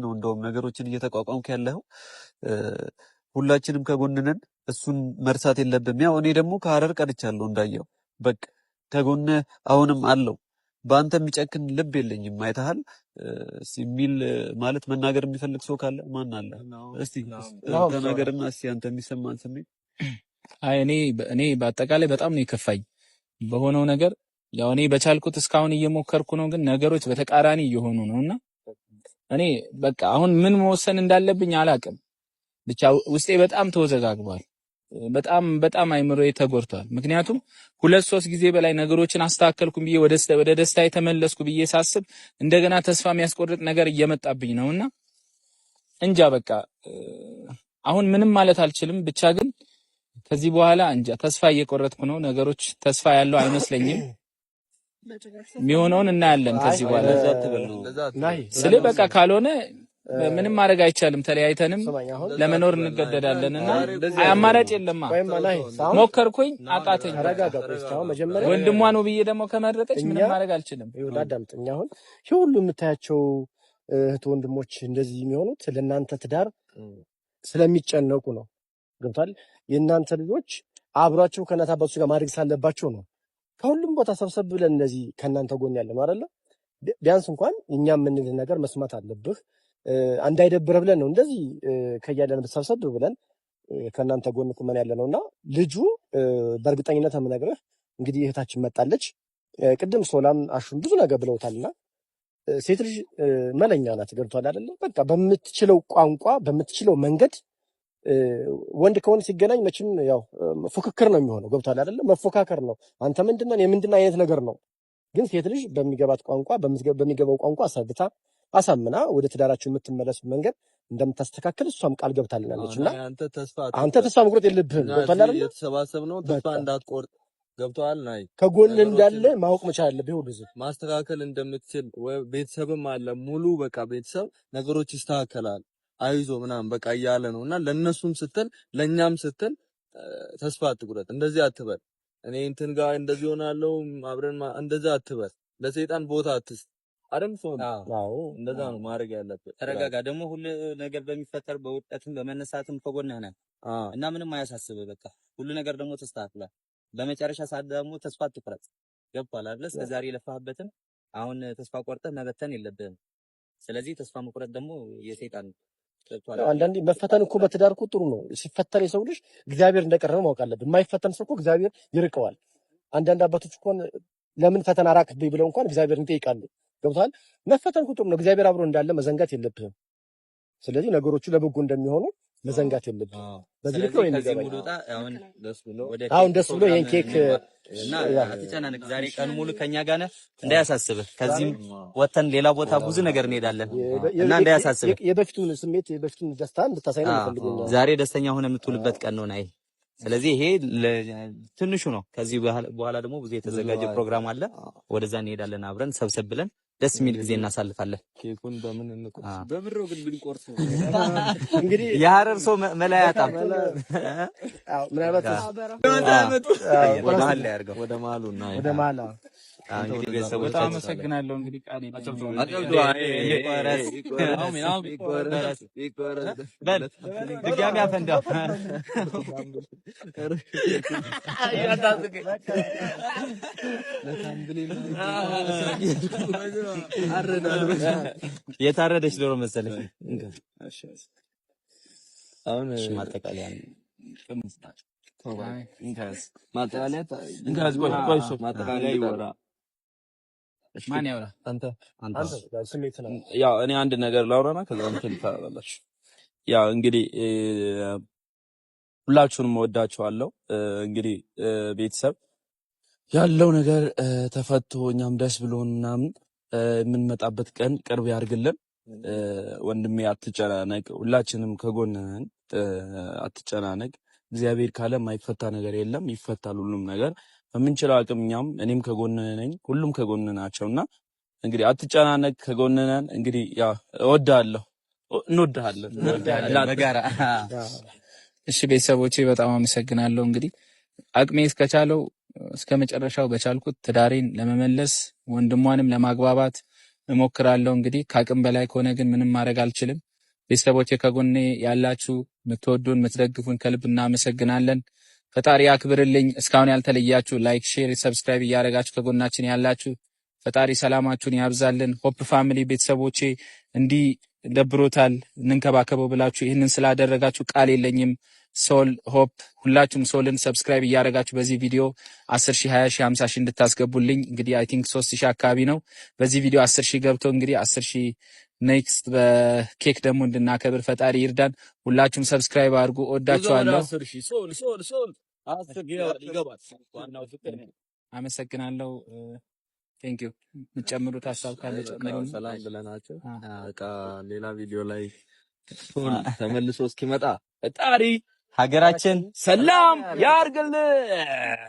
ነው እንደውም ነገሮችን እየተቋቋምክ ያለው ሁላችንም ከጎንነን እሱን መርሳት የለብም። ያው እኔ ደግሞ ከሐረር ቀርቻለሁ እንዳየው በቃ ከጎነ አሁንም አለው በአንተ የሚጨክን ልብ የለኝም አይተሃል ሲሚል ማለት መናገር የሚፈልግ ሰው ካለ ማን አለ እስቲ ተናገርና እስቲ አንተ የሚሰማን ስሜት አይ እኔ በአጠቃላይ በጣም ነው የከፋኝ በሆነው ነገር ያው እኔ በቻልኩት እስካሁን እየሞከርኩ ነው ግን ነገሮች በተቃራኒ እየሆኑ ነውና እኔ በቃ አሁን ምን መወሰን እንዳለብኝ አላቅም ብቻ ውስጤ በጣም ተወዘጋግቧል በጣም አይምሮዬ ተጎድቷል ምክንያቱም 2-3 ጊዜ በላይ ነገሮችን አስተካከልኩኝ ብዬ ወደ ደስታ የተመለስኩ ብዬ ሳስብ እንደገና ተስፋ የሚያስቆርጥ ነገር እየመጣብኝ ነውና እንጃ በቃ አሁን ምንም ማለት አልችልም ብቻ ግን ከዚህ በኋላ እንጃ ተስፋ እየቆረጥኩ ነው ነገሮች ተስፋ ያለው አይመስለኝም የሚሆነውን እናያለን ከዚህ በኋላ ስለ በቃ ካልሆነ ምንም ማድረግ አይቻልም ተለያይተንም ለመኖር እንገደዳለንና አማራጭ የለማ ሞከርኩኝ አቃተኝ ወንድሟ ነው ብዬ ደግሞ ከመረጠች ምንም ማድረግ አልችልም ይወዳዳምጥኛ አሁን ሁሉ የምታያቸው እህት ወንድሞች እንደዚህ የሚሆኑት ለእናንተ ትዳር ስለሚጨነቁ ነው ገብቷል የእናንተ ልጆች አብራችሁ ከእናት አባቶች ጋር ማድረግ ሳለባቸው ነው ከሁሉም ቦታ ሰብሰብ ብለን እንደዚህ ከእናንተ ጎን ያለ ነው አይደለ ቢያንስ እንኳን እኛ የምንልን ነገር መስማት አለብህ እንዳይደብር ብለን ነው እንደዚህ ከያለን ሰብሰብ ብለን ከእናንተ ጎን ቁመን ያለ ነውና ልጁ በእርግጠኝነት የምነግርህ እንግዲህ እህታችን መጣለች ቅድም ሶላም አሹን ብዙ ነገር ብለውታልና ሴት ልጅ መለኛ ናት ገብቷል አይደለ በቃ በምትችለው ቋንቋ በምትችለው መንገድ ወንድ ከሆነ ሲገናኝ መቼም ያው ፉክክር ነው የሚሆነው ገብቷል አይደለ መፎካከር ነው አንተ ምንድነው የምንድነው አይነት ነገር ነው ግን ሴት ልጅ በሚገባት ቋንቋ በሚገባው ቋንቋ አሳብታ አሳምና ወደ ትዳራችሁ የምትመለሱ መንገድ እንደምታስተካክል እሷም ቃል ገብታልናለችና አንተ ተስፋ መቁረጥ የለብህም ገብቷል አይደለ የተሰባሰብነው ተስፋ እንዳትቆርጥ ገብቷል ናይ ከጎን እንዳለ ማወቅ መቻል አለብህ ሁሉ ማስተካከል እንደምትችል ቤተሰብም አለ ሙሉ በቃ ቤተሰብ ነገሮች ይስተካከላል አይዞ ምናምን በቃ ያለ ነውና ለነሱም ስትል ለኛም ስትል ተስፋ አትቁረጥ እንደዚህ አትበል እኔ እንትን ጋር እንደዚህ ሆናለሁ አብረን እንደዛ አትበል ለሰይጣን ቦታ አትስ አረም ሰው አዎ እንደዛ ነው ማድረግ ያለበት ተረጋጋ ደግሞ ሁሉ ነገር በሚፈጠር በውድቀትም በመነሳትም ከጎንህ ነን እና ምንም አያሳስብህ በቃ ሁሉ ነገር ደግሞ ተስተካክሏል በመጨረሻ ሰዓት ደግሞ ተስፋ አትቁረጥ ገብቷል አይደል እስከዛሬ ለፋህበትን አሁን ተስፋ ቆርጠህ መበተን የለብህም ስለዚህ ተስፋ መቁረጥ ደግሞ የሰይጣን ነው አንዳንዴ መፈተን እኮ በትዳር እኮ ጥሩ ነው ሲፈተን የሰው ልጅ እግዚአብሔር እንደቀረበ ማወቅ አለበት የማይፈተን ሰው እኮ እግዚአብሔር ይርቀዋል አንዳንድ አባቶች እኮ ለምን ፈተና ራቅብኝ ብለው እንኳን እግዚአብሔርን ይጠይቃሉ ገብቷል መፈተን እኮ ጥሩ ነው እግዚአብሔር አብሮ እንዳለ መዘንጋት የለብህም ስለዚህ ነገሮቹ ለበጎ እንደሚሆኑ መዘንጋት የለብህም በዚህ ልክ ነው የሚገባው አሁን ደስ ብሎ ይሄን ኬክ እና አትጨናነቅ ዛሬ ቀን ሙሉ ከኛ ጋር ነህ እንዳያሳስብህ ከዚህም ወተን ሌላ ቦታ ብዙ ነገር እንሄዳለን እና እንዳያሳስብህ የበፊቱን ስሜት የበፊቱን ደስታ እንድታሳይ ነው የምፈልገው ዛሬ ደስተኛ ሆነ የምትውልበት ቀን ነው ናይ ስለዚህ ይሄ ትንሹ ነው ከዚህ በኋላ ደግሞ ብዙ የተዘጋጀ ፕሮግራም አለ ወደዛ እንሄዳለን አብረን ሰብሰብ ብለን ደስ የሚል ጊዜ እናሳልፋለን ኬኩን በምን እንቆርጥ በብሮ ግን ብንቆርጥ እንግዲህ የሐረር ሰው መላያጣም አዎ ምናልባት ወደ መሀል ላይ አድርገው ወደ መሀሉና ወደ መሀል እንግዲህ ቤተሰቦች በጣም አመሰግናለሁ እንግዲህ ቃኔ በል ድጋሚ አፈንዳ የታረደች ዶሮ መሰለኝ አሁን ማጠቃለያ ማጠቃለያ ይወራ ማን ያወራ አንተ ያው እኔ አንድ ነገር ላውራና ከዛ እንትን ታላላችሁ ያው እንግዲህ ሁላችሁንም ወዳችኋለሁ እንግዲህ ቤተሰብ ያለው ነገር ተፈቶ እኛም ደስ ብሎን ምናምን የምንመጣበት ቀን ቅርብ ያርግልን ወንድሜ አትጨናነቅ ሁላችንም ከጎን ነን አትጨናነቅ እግዚአብሔር ካለ ማይፈታ ነገር የለም ይፈታል ሁሉም ነገር በምንችለው አቅም እኛም እኔም ከጎን ነኝ ሁሉም ከጎን ናቸውና እንግዲህ አትጨናነቅ ከጎን ነን እንግዲህ ያ እወዳለሁ እንወዳለን በጋራ እሺ ቤተሰቦቼ በጣም አመሰግናለሁ እንግዲህ አቅሜ እስከቻለው እስከመጨረሻው በቻልኩት ትዳሬን ለመመለስ ወንድሟንም ለማግባባት እሞክራለሁ። እንግዲህ ከአቅም በላይ ከሆነ ግን ምንም ማድረግ አልችልም። ቤተሰቦቼ ከጎኔ ያላችሁ የምትወዱን የምትደግፉን ከልብ እናመሰግናለን። ፈጣሪ ያክብርልኝ። እስካሁን ያልተለያችሁ ላይክ፣ ሼር፣ ሰብስክራይብ እያደረጋችሁ ከጎናችን ያላችሁ ፈጣሪ ሰላማችሁን ያብዛልን። ሆፕ ፋሚሊ ቤተሰቦቼ እንዲህ ደብሮታል እንንከባከበው ብላችሁ ይህንን ስላደረጋችሁ ቃል የለኝም። ሶል ሆፕ ሁላችሁም ሶልን ሰብስክራይብ እያደረጋችሁ በዚህ ቪዲዮ 10,000 20,000 50,000 እንድታስገቡልኝ እንግዲህ አይ ቲንክ 3,000 አካባቢ ነው። በዚህ ቪዲዮ 10,000 ገብቶ እንግዲህ 10,000 ኔክስት በኬክ ደግሞ እንድናከብር ፈጣሪ ይርዳን። ሁላችሁም ሰብስክራይብ አድርጉ። ወዳችኋለሁ። አመሰግናለሁ። ቴንክ ዩ። የምትጨምሩት ሀሳብ ካለ ጨምሩን። ሰላም ብለናቸው በቃ ሌላ ቪዲዮ ላይ ተመልሶ እስኪመጣ ፈጣሪ ሀገራችን ሰላም ያርግልን።